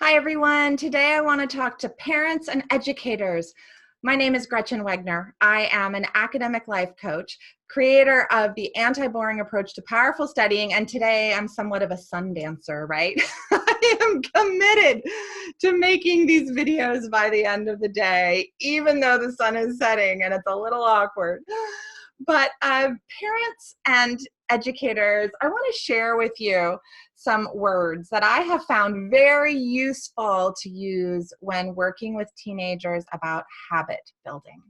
Hi everyone, today I want to talk to parents and educators. My name is Gretchen Wegner. I am an academic life coach, creator of the anti-boring approach to powerful studying, and today I'm somewhat of a sun dancer, right? I am committed to making these videos by the end of the day, even though the sun is setting and it's a little awkward. But parents and educators, I want to share with you some words that I have found very useful to use when working with teenagers about habit building.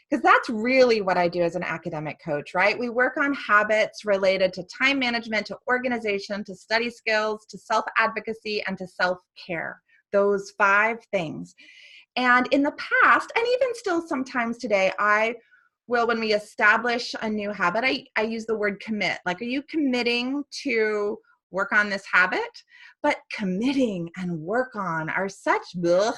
Because that's really what I do as an academic coach, right? We work on habits related to time management, to organization, to study skills, to self-advocacy, and to self-care. Those 5 things. And in the past, and even still sometimes today, when we establish a new habit, I use the word commit. Like, are you committing to work on this habit? But committing and work on are such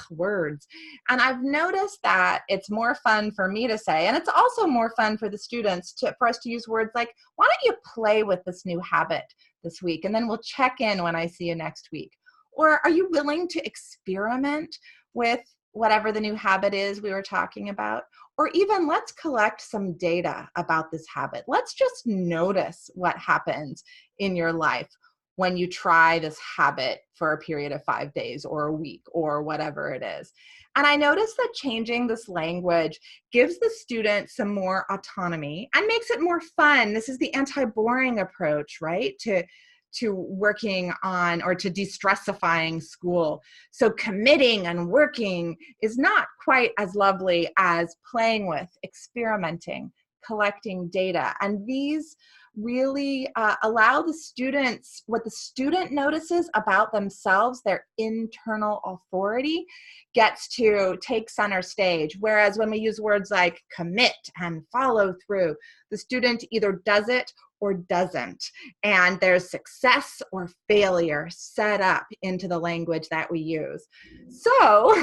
words. And I've noticed that it's more fun for me to say, and it's also more fun for the students for us to use words like, why don't you play with this new habit this week? And then we'll check in when I see you next week. Or are you willing to experiment with whatever the new habit is we were talking about? Or even let's collect some data about this habit. Let's just notice what happens in your life when you try this habit for a period of 5 days or a week or whatever it is. And I noticed that changing this language gives the student some more autonomy and makes it more fun. This is the anti-boring approach, right? To working on, or to destressifying school. So committing and working is not quite as lovely as playing with, experimenting, collecting data. And these really allow the students, what the student notices about themselves, their internal authority, gets to take center stage. Whereas when we use words like commit and follow through, the student either does it or doesn't. And there's success or failure set up into the language that we use. So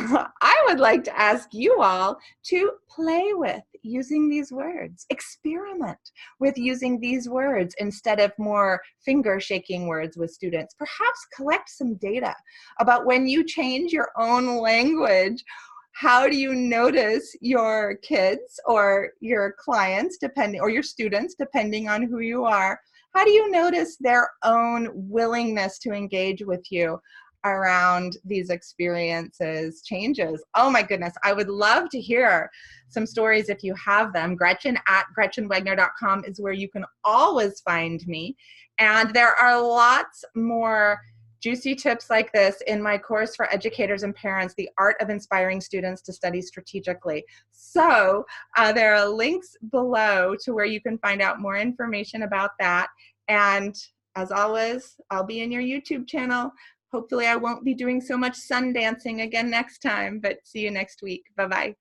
I would like to ask you all to play with using these words, experiment with using these words instead of more finger shaking words with students. Perhaps collect some data about when you change your own language. How do you notice your kids or your clients, or your students, depending on who you are? How do you notice their own willingness to engage with you around these experiences, changes? Oh my goodness, I would love to hear some stories if you have them. Gretchen@gretchenwegner.com is where you can always find me. And there are lots more juicy tips like this in my course for educators and parents, The Art of Inspiring Students to Study Strategically. So there are links below to where you can find out more information about that. And as always, I'll be in your YouTube channel. Hopefully I won't be doing so much sun dancing again next time, but see you next week. Bye-bye.